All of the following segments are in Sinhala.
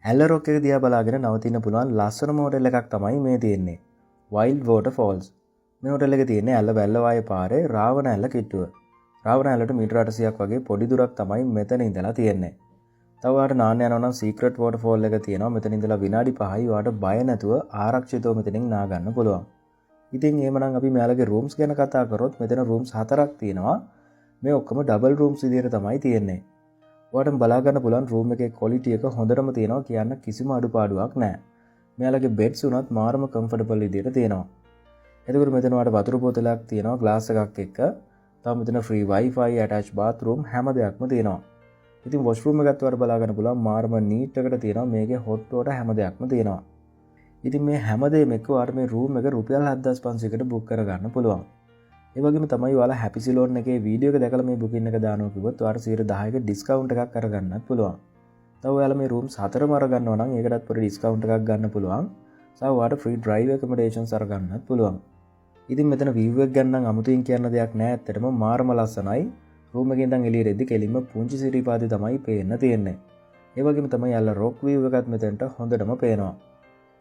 ඇල්ල රොක් එක දිහා බලාගෙන නවතින්න පුළුවන් ලස්සනම හෝටල් එකක් තමයි මේ තියෙන්නේ. Wild Waterfalls. මේ හෝටල් එකේ තියෙන්නේ ඇල්ල බැල්ලවාය පාරේ රාවණ ඇල්ල කිට්ටුව. රාවණ ඇල්ලට මීටර 800ක් වගේ පොඩි දුරක් තමයි මෙතන ඉඳලා තියෙන්නේ. තව ඔයාලට නාන්න යනවා නම් සීක්‍රට් වෝටර්ෆෝල් එක තියෙනවා. මෙතන ඉඳලා විනාඩි 5යි ඔයාලට බය නැතුව ආරක්ෂිතව මෙතනින් නා ගන්න පුළුවන්. ඉතින් එහෙමනම් අපි මෙයාලගේ රූම්ස් ගැන කතා කරොත් මෙතන රූම්ස් 4ක් තියෙනවා. මේ ඔක්කොම ඩබල් රූම්ස් විදියට තමයි තියෙන්නේ. ඔයාලට බලා ගන්න පුළුවන් රූම් එකේ ක්වොලිටි එක හොඳටම තියෙනවා කියන්න කිසිම අඩුපාඩුවක් නැහැ. මෙයාලගේ බෙඩ්ස් උනත් මාරම කම්ෆර්ටබල් විදියට තියෙනවා. එතකොට මෙතන ඔයාලට වතුර බෝතලයක් තියෙනවා ග්ලාස් එකක් එක්ක. තව මෙතන ෆ්‍රී Wi-Fi attached bathroom හැම දෙයක්ම තියෙනවා. ඉතින් වොෂ්රූම් එකත් ඔයාලට බලා ගන්න පුළුවන් මාරම නීට් එකට තියෙනවා. මේකේ හොට් වෝටර් හැම දෙයක්ම තියෙනවා. ඉතින් මේ හැම දෙයක්ම එක්ක ඔයාලට මේ රූම් එක රුපියල් 7500කට බුක් කරගන්න පුළුවන්. ඒ වගේම තමයි ඔයාලා හැපි සිලෝන් එකේ වීඩියෝ එක දැකලා මේ බුකින් එක දානවා කිව්වොත් ඔයාලට 10%ක ඩිස්කවුන්ට් එකක් කරගන්නත් පුළුවන්. තව ඔයාලා මේ රූම්ස් 4ම අරගන්නවා නම් ඒකටත් පොඩි ඩිස්කවුන්ට් එකක් ගන්න පුළුවන්. තව ඔයාලට ෆ්‍රී ඩ්‍රයිව් ඇකොමඩේෂන්ස් අරගන්නත් පුළුවන්. ඉතින් මෙතන view එක ගැන නම් අමුතුවෙන් කියන්න දෙයක් නැහැ. ඇත්තටම මාරම ලස්සනයි. රූම් එකෙන් ඉඳන් එළියට එද්දි කෙලින්ම පුංචි සිරිපාදේ තමයි පේන්න තියෙන්නේ. ඒ වගේම තමයි යාළ රොක් view එකත් මෙතනට හොඳටම පේනවා.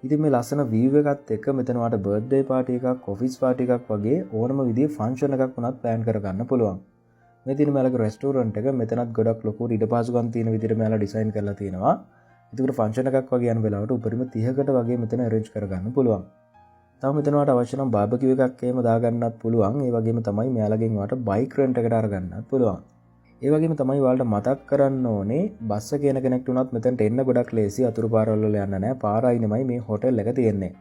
ඉතින් මේ ලස්සන view එකත් එක්ක මෙතන ඔයාලට බර්ත්ඩේ පාටි එකක්, ඔෆිස් පාටි එකක් වගේ ඕනම විදිහේ ෆන්ක්ෂන් එකක් වුණත් ප්ලෑන් කරගන්න පුළුවන්. මේ තියෙන මෙයාලගේ රෙස්ටෝරන්ට් එක මෙතනත් ගොඩක් ලොකු ඊට පහසුකම් තියෙන විදිහට මෙයාලා ඩිසයින් කරලා තියෙනවා. ඒකට ෆන්ක්ෂන් එකක් වගේ යන වෙලාවට උපරිම 30කට වගේ මෙතන අරේන්ජ් කරගන්න පුළුවන්. තව මෙතන ඔයාලට අවශ්‍ය නම් බාබකියු එකක් එහෙම දාගන්නත් පුළුවන්. ඒ වගේම තමයි මෙයාලගෙන් ඔයාලට බයික් රෙන්ට් එකට අරගන්නත් පුළුවන්. ඒ වගේම තමයි ඔයාලට මතක් කරන්න ඕනේ බස් එකේ යන කෙනෙක්ට උනත් මෙතනට එන්න ගොඩක් ලේසි. අතුරු පාරවල් වල යන්න නැහැ. පාර අයිනෙමයි මේ හෝටල් එක තියෙන්නේ.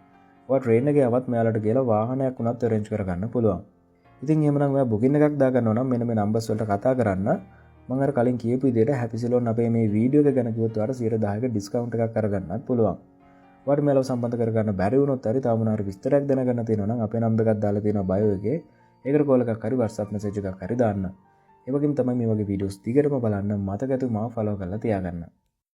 ඔයා ට්‍රේන් එකේ આવත් මෙයාලට කියලා වාහනයක් උනත් අරේන්ජ් කරගන්න පුළුවන්. ඉතින් එහෙමනම් ඔයා බුකින් එකක් දාගන්නවා නම් මෙන්න මේ නම්බර්ස් වලට කතා කරන්න. මම අර කලින් කියපු විදිහට හැපි සිලෝන් අපේ මේ වීඩියෝ එක ගැන කිව්වොත් ඔයාලට 10%ක ඩිස්කවුන්ට් එකක් අරගන්නත් පුළුවන්. ඔයාලට මේලව සම්බන්ධ කරගන්න බැරි වුණොත් හරි තව මොනවා හරි විස්තරයක් දැනගන්න තියෙනවා නම් අපේ නම්බර් එකක් දාලා තියෙනවා බයෝ එකේ. ඒකට කෝල් එකක් හරි WhatsApp message එකක් හරි දාන්න. ඒ වගේම තමයි මේ වගේ වීඩියෝස් දිගටම බලන්න මතක ඇතුව මාව ෆලෝ කරලා තියාගන්න.